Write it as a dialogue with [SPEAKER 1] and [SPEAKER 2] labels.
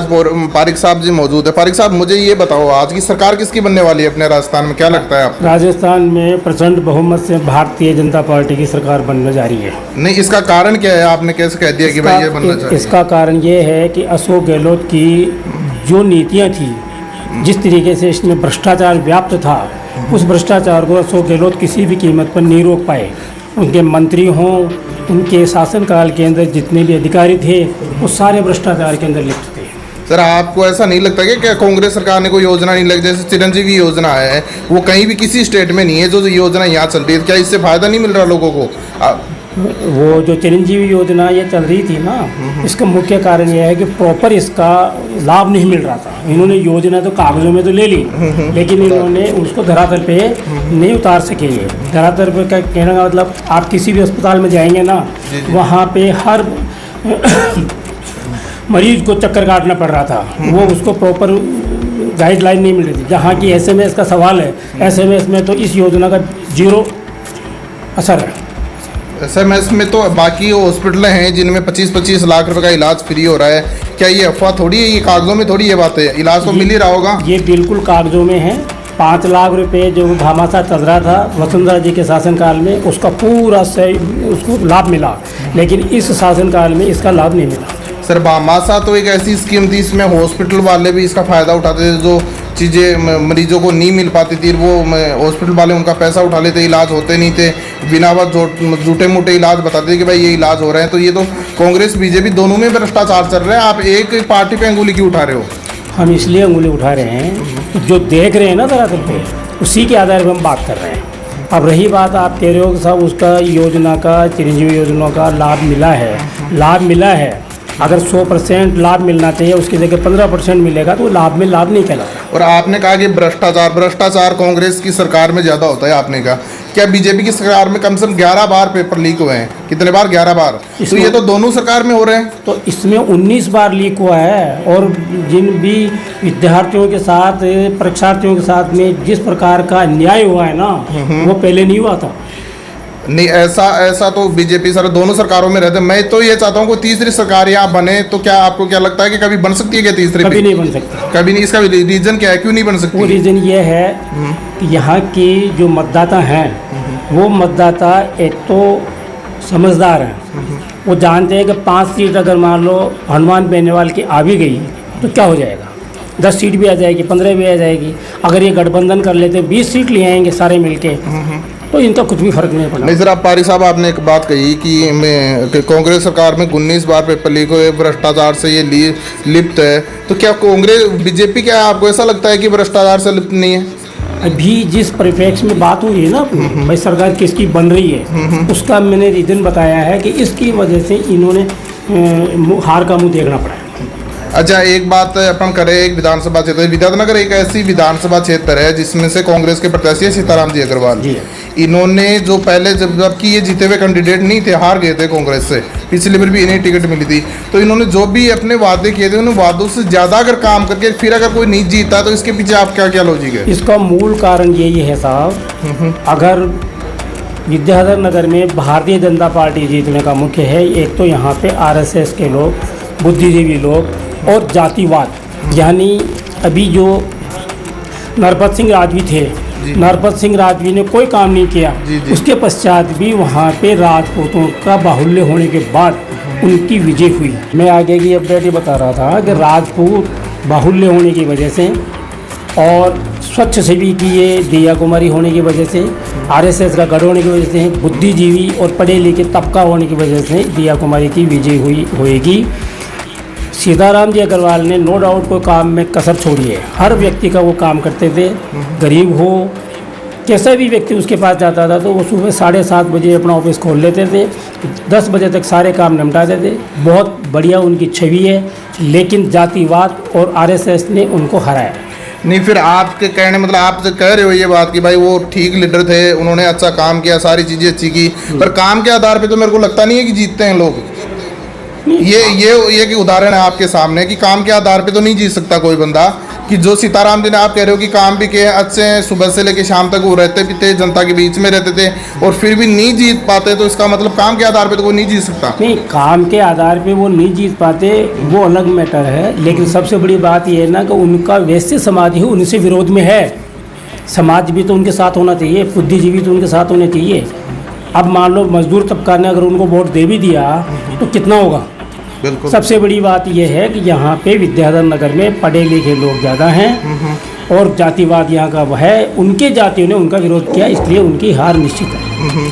[SPEAKER 1] आज पारिक साहब जी मौजूद है। पारिक साहब, मुझे ये बताओ, आज की सरकार किसकी बनने वाली है अपने राजस्थान में, क्या लगता है आपको?
[SPEAKER 2] राजस्थान में प्रचंड बहुमत से भारतीय जनता पार्टी की सरकार बनने जा रही है।
[SPEAKER 1] नहीं, इसका कारण क्या है? आपने कैसे कह दिया कि भाई ये बनना चाहिए?
[SPEAKER 2] इसका कारण ये है कि अशोक गहलोत की जो नीतियाँ थी, जिस तरीके से इसमें भ्रष्टाचार व्याप्त था, उस भ्रष्टाचार को अशोक गहलोत किसी भी कीमत पर नहीं रोक पाए। उनके मंत्री हों, उनके शासनकाल के अंदर जितने भी अधिकारी थे, वो सारे भ्रष्टाचार के अंदर लिप्त थे।
[SPEAKER 1] सर, आपको ऐसा नहीं लगता कि क्या कांग्रेस सरकार ने कोई योजना नहीं लगी? जैसे चिरंजीवी योजना है, वो कहीं भी किसी स्टेट में नहीं है, जो योजना यहाँ चल रही है, क्या इससे फायदा नहीं मिल रहा लोगों को?
[SPEAKER 2] वो जो चिरंजीवी योजना ये चल रही थी ना, इसका मुख्य कारण यह है कि प्रॉपर इसका लाभ नहीं मिल रहा था। इन्होंने योजना तो कागजों में तो ले ली, लेकिन इन्होंने उसको धरातल पे नहीं उतार सके। ये धरातल पे का कहने का मतलब, आप किसी भी अस्पताल में जाएंगे ना, वहाँ पे हर मरीज को चक्कर काटना पड़ रहा था। वो उसको प्रॉपर गाइडलाइन नहीं मिल रही थी। जहाँ की SMS का सवाल है, SMS में तो इस योजना का 0 असर है।
[SPEAKER 1] SMS में तो बाकी हॉस्पिटल हैं जिनमें 25-25 लाख रुपए का इलाज फ्री हो रहा है। क्या ये अफवाह थोड़ी है? ये कागजों में थोड़ी ये बात है, इलाज तो मिल ही रहा होगा।
[SPEAKER 2] ये बिल्कुल कागजों में है। 5 लाख रुपए जो घमासा चल रहा था वसुंधरा जी के शासनकाल में, उसका पूरा उसको लाभ मिला, लेकिन इस शासनकाल में इसका लाभ नहीं मिला।
[SPEAKER 1] सर, भामाशाह तो एक ऐसी स्कीम थी, इसमें हॉस्पिटल वाले भी इसका फ़ायदा उठाते थे। जो चीज़ें मरीजों को नहीं मिल पाती थी, वो हॉस्पिटल वाले उनका पैसा उठा लेते, इलाज होते नहीं थे। बिना बात झूठे मूठे इलाज बताते थे कि भाई ये इलाज हो रहे हैं। तो ये तो कांग्रेस बीजेपी दोनों में भ्रष्टाचार चल रहा है। आप एक पार्टी पे अंगुली क्यों उठा रहे हो?
[SPEAKER 2] हम इसलिए अंगुली उठा रहे हैं, जो देख रहे हैं ना धरातल पे, उसी के आधार पर हम बात कर रहे हैं। अब रही बात, आप कह रहे हो कि साहब उसका योजना का, चिरंजीवी योजना का लाभ मिला है। लाभ मिला है, अगर 100% लाभ मिलना चाहिए, उसकी जगह 15% मिलेगा, तो लाभ में लाभ नहीं कहलाता।
[SPEAKER 1] और आपने कहा कि भ्रष्टाचार कांग्रेस की सरकार में ज़्यादा होता है। आपने कहा क्या बीजेपी की सरकार में कम से कम 11 बार पेपर लीक हुए हैं? कितने बार? 11 बार। तो ये तो दोनों सरकार में हो रहे हैं।
[SPEAKER 2] तो इसमें 19 बार लीक हुआ है। और जिन भी विद्यार्थियों के साथ, परीक्षार्थियों के साथ में जिस प्रकार का अन्याय हुआ है ना, वो पहले नहीं हुआ था।
[SPEAKER 1] नहीं, ऐसा तो बीजेपी सर दोनों सरकारों में रहते। मैं तो ये चाहता हूँ कोई तीसरी सरकार यहाँ बने। तो क्या आपको क्या लगता है कि कभी बन सकती है क्या तीसरी?
[SPEAKER 2] कभी नहीं बन सकती।
[SPEAKER 1] कभी नहीं। इसका रीजन क्या है, क्यों नहीं बन सकती?
[SPEAKER 2] वो रीज़न ये है कि यहाँ की जो मतदाता हैं, वो मतदाता एक तो समझदार हैं। वो जानते हैं कि 5 सीट अगर मान लो हनुमान बेनीवाल की आ भी गई तो क्या हो जाएगा, 10 सीट भी आ जाएगी, 15 भी आ जाएगी। अगर ये गठबंधन कर लेते 20 सीट ले आएंगे सारे मिलके, तो इनका कुछ भी फर्क नहीं पड़ा।
[SPEAKER 1] नहीं सर, आप पारिक साहब, आपने एक बात कही कि कांग्रेस सरकार में 19 बार पेपर लीक हुए, भ्रष्टाचार से ये लिप्त है। तो क्या कांग्रेस बीजेपी, क्या आपको ऐसा लगता है कि भ्रष्टाचार से लिप्त नहीं है?
[SPEAKER 2] अभी जिस परिप्रेक्ष्य में बात हुई है ना अपनी, भाई सरकार किसकी बन रही है, उसका मैंने रीजन बताया है कि इसकी वजह से इन्होंने हार का मुंह देखना पड़ा है।
[SPEAKER 1] अच्छा, एक बात अपन करें, एक विधानसभा क्षेत्र, विद्यानगर एक ऐसी विधानसभा क्षेत्र है जिसमें से कांग्रेस के प्रत्याशी सीताराम जी अग्रवाल जी, इन्होंने जो पहले जबकि ये जीते हुए कैंडिडेट नहीं थे, हार गए थे कांग्रेस से, पिछली बार भी इन्हें टिकट मिली थी। तो इन्होंने जो भी अपने वादे किए थे, उन वादों से ज़्यादा अगर काम करके फिर अगर कोई नहीं जीता, तो इसके पीछे आप क्या क्या लॉजिक है?
[SPEAKER 2] इसका मूल कारण यही है साहब, अगर विद्याधर नगर में भारतीय जनता पार्टी जीतने का मुख्य है, एक तो यहाँ पे RSS के लोग, बुद्धिजीवी लोग और जातिवाद। यानी अभी जो नरपत सिंह राजवी थे, नरपत सिंह राजवी ने कोई काम नहीं किया। उसके पश्चात भी वहाँ पे राजपूतों का बाहुल्य होने के बाद उनकी विजय हुई। मैं आगे की अपडेट ये बता रहा था कि राजपूत बाहुल्य होने की वजह से और स्वच्छ सेवी की ये दिया कुमारी होने की वजह से, RSS का गढ़ होने की वजह से, बुद्धिजीवी और पढ़े लिखे तबका होने की वजह से दिया कुमारी की विजय होएगी। सीताराम जी अग्रवाल ने नो डाउट कोई काम में कसर छोड़ी है। हर व्यक्ति का वो काम करते थे, गरीब हो, कैसा भी व्यक्ति उसके पास जाता था तो वो सुबह 7:30 बजे अपना ऑफिस खोल लेते थे, 10 बजे तक सारे काम निपटाते थे। बहुत बढ़िया उनकी छवि है, लेकिन जातिवाद और RSS ने उनको हराया।
[SPEAKER 1] नहीं, फिर आपके कहने मतलब आप कह रहे हो ये बात कि भाई वो ठीक लीडर थे, उन्होंने अच्छा काम किया, सारी चीज़ें अच्छी की, पर काम के आधार पे तो मेरे को लगता नहीं है कि जीतते हैं लोग। ये कि उदाहरण है आपके सामने कि काम के आधार पे तो नहीं जीत सकता कोई बंदा। कि जो सीताराम जी ने, आप कह रहे हो कि काम भी किए हैं अच्छे हैं, सुबह से लेकर शाम तक वो रहते भी थे, जनता के बीच में रहते थे, और फिर भी नहीं जीत पाते, तो इसका मतलब काम के आधार पे तो वो नहीं जीत सकता।
[SPEAKER 2] नहीं, काम के आधार पे वो नहीं जीत पाते, वो अलग मैटर है। लेकिन सबसे बड़ी बात ये है ना कि उनका वैसे समाज ही उनसे विरोध में है। समाज भी तो उनके साथ होना चाहिए, बुद्धिजीवी तो उनके साथ होने चाहिए। अब मान लो मजदूर तबका ने अगर उनको वोट दे भी दिया तो कितना होगा।
[SPEAKER 1] बिल्कुल।
[SPEAKER 2] सबसे बड़ी बात यह है कि यहाँ पे विद्याधर नगर में पढ़े लिखे लोग ज़्यादा हैं और जातिवाद यहाँ का है। उनके जातियों ने उनका विरोध किया, इसलिए उनकी हार निश्चित है।